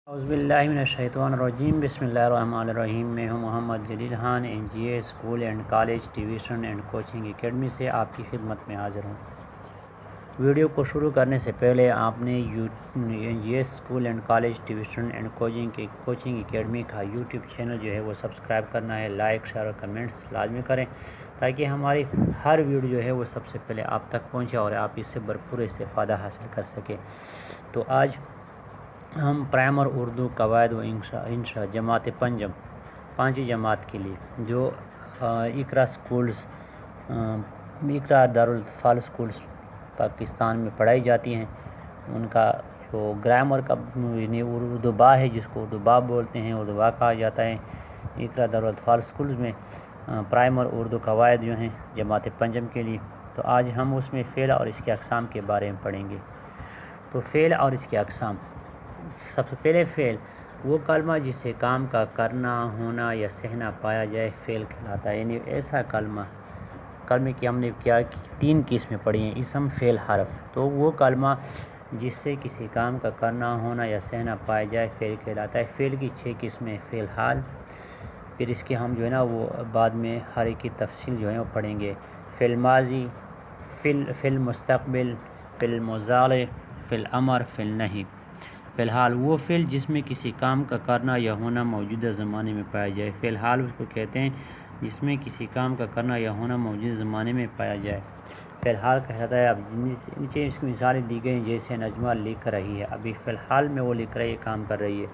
اعوذ باللہ من الشیطان الرجیم بسم اللہ الرحمن الرحیم۔ میں ہوں Muhammad Jalil Khan, NGA school and college tuition and coaching academy سے آپ کی خدمت میں حاضر ہوں۔ ویڈیو کو شروع کرنے سے پہلے آپ نے NGA school and college tuition and coaching academy کا یوٹیوب چینل جو ہے وہ سبسکرائب کرنا ہے۔ لائک، شیئر اور کمنٹس لازمی کریں تاکہ ہماری ہر ویڈیو جو ہے وہ سب سے پہلے آپ تک پہنچے اور آپ اس سے بھرپور استفادہ حاصل کر سکیں۔ تو آج ہم پرائمر اردو قواعد و انشاء جماعت پانچویں جماعت کے لیے جو اقرا دارالاطفال اسکولز پاکستان میں پڑھائی جاتی ہیں ان کا جو گرامر کا اردو با ہے، جس کو اردو با بولتے ہیں، اردو با کہا جاتا ہے۔ اقرا دارالاطفال اسکولز میں پرائمر اردو قواعد جو ہیں جماعت پنجم کے لیے، تو آج ہم اس میں فعل اور اس کے اقسام کے بارے میں پڑھیں گے۔ تو فعل اور اس کے اقسام، سب سے پہلے فعل وہ کلمہ جسے کام کا کرنا، ہونا یا سہنا پایا جائے فعل کہلاتا ہے۔ یعنی ایسا کلمے کی ہم نے کیا 3 قسمیں پڑھی ہیں، اسم، فعل، حرف۔ تو وہ کلمہ جس سے کسی کام کا کرنا، ہونا یا سہنا پایا جائے فعل کہلاتا ہے۔ فعل کی 6 قسمیں، فعل حال، پھر اس کے ہم جو ہے نا وہ بعد میں ہر ایک کی تفصیل جو ہے وہ پڑھیں گے۔ فعل ماضی، فعل مستقبل، فعل مضارع، فعل امر، فعل نہی۔ فی الحال وہ فعل جس میں کسی کام کا کرنا یا ہونا موجودہ زمانے میں پایا جائے۔ فی الحال اس کو کہتے ہیں جس میں کسی کام کا کرنا یا ہونا موجودہ زمانے میں پایا جائے، فی الحال کہلاتا ہے۔ اب نیچے اس کی مثالیں دی گئی ہیں، جیسے نجمہ لکھ رہی ہے، ابھی فی الحال میں وہ لکھ رہی ہے، کام کر رہی ہے۔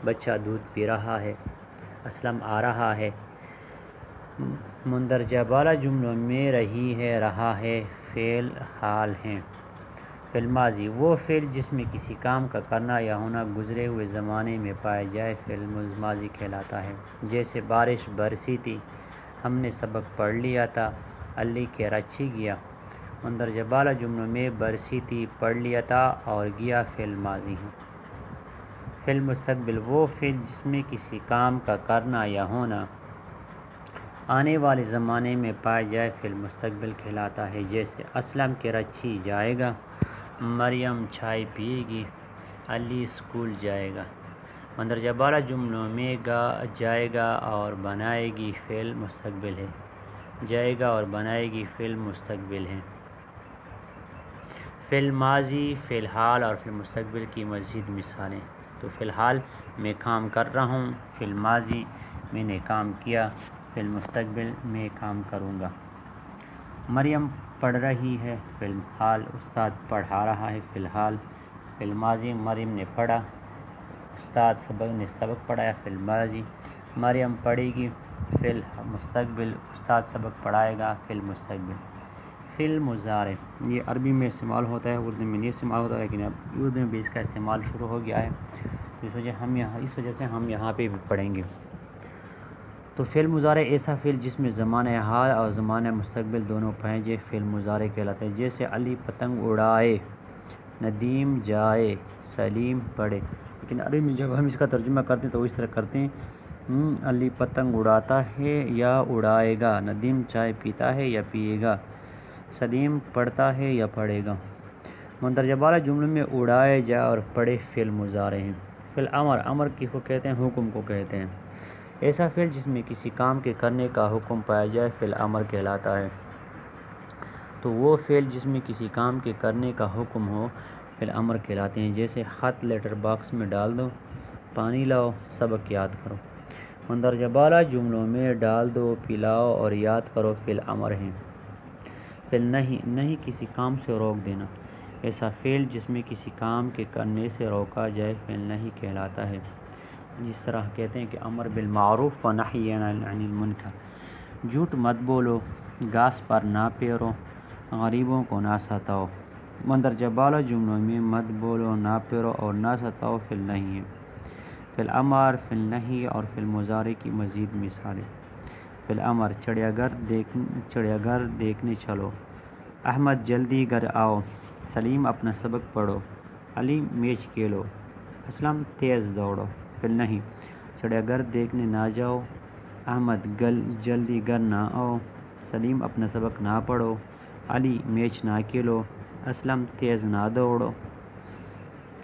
بچہ دودھ پی رہا ہے، اسلم آ رہا ہے۔ مندرجہ بالا جملوں میں رہی ہے، رہا ہے فعل حال ہیں۔ فعل ماضی وہ فعل جس میں کسی کام کا کرنا یا ہونا گزرے ہوئے زمانے میں پایا جائے، فعل ماضی کہلاتا ہے۔ جیسے بارش برسی تھی، ہم نے سبق پڑھ لیا تھا، علی کے رچی گیا۔ مندرجہ بالا جملوں میں برسی تھی، پڑھ لیا تھا اور گیا فعل ماضی ہے۔ فعل مستقبل وہ فعل جس میں کسی کام کا کرنا یا ہونا آنے والے زمانے میں پایا جائے، فعل مستقبل کہلاتا ہے۔ جیسے اسلم کے رچی جائے گا، مریم چائے پیے گی، علی اسکول جائے گا۔ مندرجہ بالا جملوں میں جائے گا اور بنائے گی فعل مستقبل ہے، جائے گا اور بنائے گی فعل مستقبل ہے۔ فعل ماضی، فعل حال اور فعل مستقبل کی مزید مثالیں۔ تو فی الحال میں کام کر رہا ہوں، فعل ماضی میں نے کام کیا، فعل مستقبل میں کام کروں گا۔ مریم پڑھ رہی ہے، فعل حال استاد پڑھا رہا ہے، فعل حال۔ فعل ماضی مریم نے پڑھا، استاد نے سبق پڑھایا، فعل ماضی۔ مریم پڑھے گی، فعل مستقبل، استاد سبق پڑھائے گا، فعل مستقبل۔ فعل مضارع یہ عربی میں استعمال ہوتا ہے، اردو میں نہیں استعمال ہوتا، لیکن اب اردو میں بھی اس کا استعمال شروع ہو گیا ہے، تو اس وجہ سے ہم یہاں پہ بھی پڑھیں گے۔ تو فعل مضارع ایسا فعل جس میں زمانہ حال اور زمانہ مستقبل دونوں پائے جائے، فعل مضارع کہلاتا ہے۔ جیسے علی پتنگ اڑائے، ندیم جائے، سلیم پڑھے۔ لیکن عربی میں جب ہم اس کا ترجمہ کرتے ہیں تو اس طرح کرتے ہیں، علی پتنگ اڑاتا ہے یا اڑائے گا، ندیم چائے پیتا ہے یا پیے گا، سلیم پڑھتا ہے یا پڑھے گا۔ مندرجہ بالا جملوں میں اڑائے جا اور پڑھے فعل مضارع ہیں۔ فعل امر، امر کس کو کہتے ہیں؟ حکم کو کہتے ہیں۔ ایسا فعل جس میں کسی کام کے کرنے کا حکم پایا جائے، فعل امر کہلاتا ہے۔ تو وہ فعل جس میں کسی کام کے کرنے کا حکم ہو، فعل امر کہلاتے ہیں۔ جیسے خط لیٹر باکس میں ڈال دو، پانی لاؤ، سبق یاد کرو۔ مندرجہ بالا جملوں میں ڈال دو، پلاؤ اور یاد کرو فعل امر ہیں۔ فعل نہی، نہی کسی کام سے روک دینا، ایسا فعل جس میں کسی کام کے کرنے سے روکا جائے، فعل نہی کہلاتا ہے۔ جس طرح کہتے ہیں کہ امر بالمعروف و نہی عن المنکر، جھوٹ مت بولو، گھاس پر نہ پیرو، غریبوں کو نہ ستاؤ۔ مندرجہ بالا جملوں میں مت بولو، نہ پیرو اور نہ ستاؤ فعل نہی ہے۔ فعل امر، فعل نہی اور فعل مضارع کی مزید مثالیں۔ فعل امر چڑیا گھر دیکھنے چلو، احمد جلدی گھر آؤ، سلیم اپنا سبق پڑھو، علی میچ کھیلو، اسلم تیز دوڑو۔ فعل نہی چڑیا گھر دیکھنے نہ جاؤ، احمد جلدی گھر نہ آؤ، سلیم اپنا سبق نہ پڑھو، علی میچ نہ کھیلو، اسلم تیز نہ دوڑو۔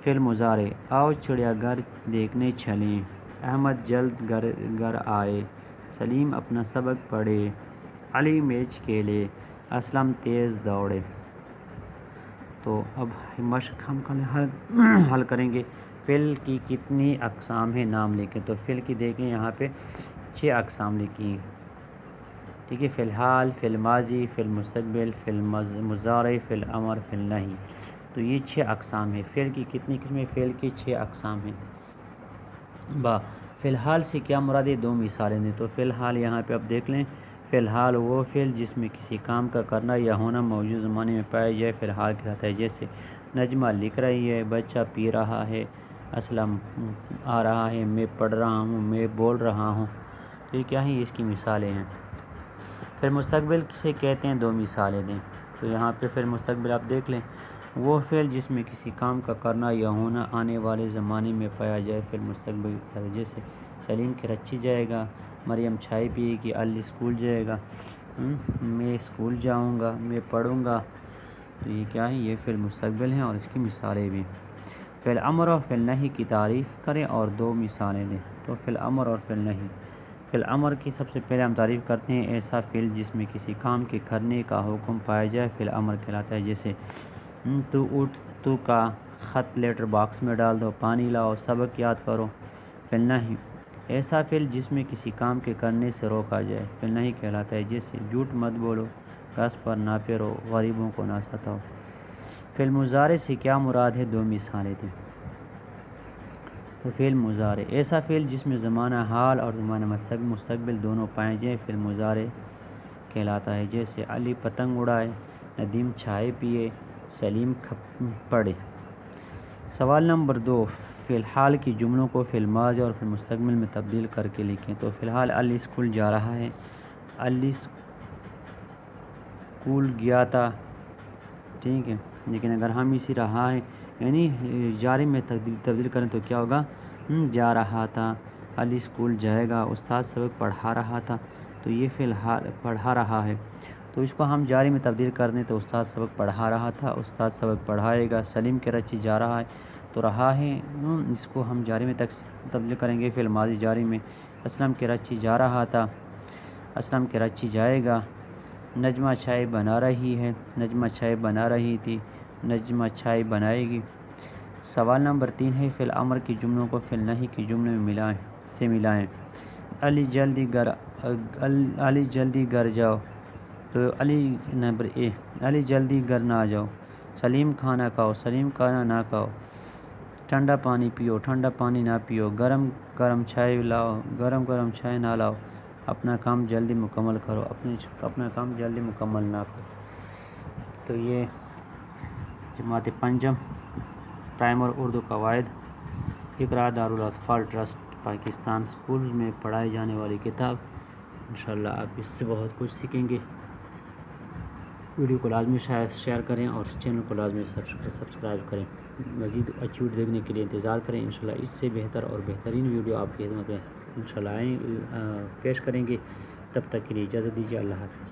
فعل مضارع آؤ چڑیا گھر دیکھنے چلیں، احمد جلد گھر آئے، سلیم اپنا سبق پڑھے، علی میچ کھیلے، اسلم تیز دوڑے۔ تو اب مشق ہم حل کریں گے۔ فعل کی کتنی اقسام ہیں نام لکھیں، تو فعل کی دیکھیں یہاں پہ 6 اقسام لکھی ہیں، ٹھیک ہے۔ فعل حال، فعل ماضی، فعل مستقبل، فعل مضارع، فعل امر، فعل نہی، تو یہ 6 اقسام ہیں۔ فعل کی کتنی قسمیں؟ فعل کی 6 اقسام ہیں۔ فعل حال سے کیا مراد ہے؟ 2 مثالیں دیں۔ تو فعل حال یہاں پہ آپ دیکھ لیں، فعل حال وہ فعل جس میں کسی کام کا کرنا یا ہونا موجود زمانے میں پایا جائے فعل حال کہلاتا ہے، جیسے نجمہ لکھ رہی ہے، بچہ پی رہا ہے، اسلم آ رہا ہے، میں پڑھ رہا ہوں، میں بول رہا ہوں، تو یہ کیا ہے؟ اس کی مثالیں ہیں۔ پھر مستقبل کسے کہتے ہیں؟ 2 مثالیں دیں۔ تو یہاں پہ پھر مستقبل آپ دیکھ لیں، وہ فعل جس میں کسی کام کا کرنا یا ہونا آنے والے زمانے میں پایا جائے فعل مستقبل کہلاتا ہے، جیسے سلیم کراچی جائے گا، مریم چائے پیے گی، علی اسکول جائے گا، میں اسکول جاؤں گا، میں پڑھوں گا، تو یہ کیا ہے؟ یہ فعل مستقبل ہیں اور اس کی مثالیں بھی۔ فعل امر اور فعل نہی کی تعریف کریں اور 2 مثالیں دیں۔ تو فعل امر اور فعل نہی۔ فعل امر کی سب سے پہلے ہم تعریف کرتے ہیں، ایسا فعل جس میں کسی کام کے کرنے کا حکم پایا جائے فعل امر کہلاتا ہے، جیسے تو اٹھ، تو کا خط لیٹر باکس میں ڈال دو، پانی لاؤ، سبق یاد کرو۔ فعل نہی، ایسا فعل جس میں کسی کام کے کرنے سے روکا جائے فعل نہی کہلاتا ہے، جیسے جھوٹ مت بولو، گھاس پر نہ پھرو، غریبوں کو نہ ستاؤ۔ فعل مضارع سے کیا مراد ہے؟ 2 مثالیں دیں۔ تو فعل مضارع ایسا فعل جس میں زمانہ حال اور زمانہ مستقبل دونوں پائے جائیں فعل مضارع کہلاتا ہے، جیسے علی پتنگ اڑائے، ندیم چائے پیے، سلیم پڑھے۔ سوال نمبر 2، فعل حال کی جملوں کو فعل ماضی اور فعل مستقبل میں تبدیل کر کے لکھیں۔ تو فی الحال علی اسکول جا رہا ہے، علی اسکول گیا تھا، ٹھیک ہے، لیکن اگر ہم اسی رہا ہے یعنی جاری میں تبدیل کریں تو کیا ہوگا؟ جا رہا تھا، علی اسکول جائے گا، استاد سبق پڑھا رہا تھا، تو یہ فعل حال پڑھا رہا ہے، تو اس کو ہم جاری میں تبدیل کر دیں تو استاد سبق پڑھا رہا تھا، استاد سبق پڑھائے گا۔ سلیم کراچی جا رہا ہے، تو رہا ہے، اس کو ہم جاری میں تبدیل کریں گے فعل ماضی جاری میں۔ اسلم کراچی جا رہا تھا، اسلم کراچی جائے گا۔ نجمہ چائے بنا رہی ہے، نجمہ چائے بنا رہی تھی، نجمہ چائے بنائے گی۔ سوال نمبر 3 ہے، فعل امر کی جملوں کو فعل نہی کی جملے میں ملائیں۔ علی جلدی گھر جاؤ، تو نمبر اے، علی جلدی گھر نہ جاؤ۔ سلیم کھانا کھاؤ، سلیم کھانا نہ کھاؤ۔ ٹھنڈا پانی پیو، ٹھنڈا پانی نہ پیو۔ گرم گرم چائے لاؤ، گرم گرم چائے نہ لاؤ۔ اپنا کام جلدی مکمل کرو، اپنا کام جلدی مکمل نہ کرو۔ تو یہ جماعت پنجم پرائمر اردو قواعد اقراء دارالاطفال ٹرسٹ پاکستان اسکولز میں پڑھائی جانے والی کتاب، انشاءاللہ آپ اس سے بہت کچھ سیکھیں گے۔ ویڈیو کو لازمی شیئر کریں اور چینل کو لازمی سبسکرائب کریں۔ مزید اچھی ویڈیو دیکھنے کے لیے انتظار کریں، انشاءاللہ اس سے بہتر اور بہترین ویڈیو آپ کی خدمت میں انشاءاللہ پیش کریں گے۔ تب تک کے لیے اجازت دیجیے، اللہ حافظ۔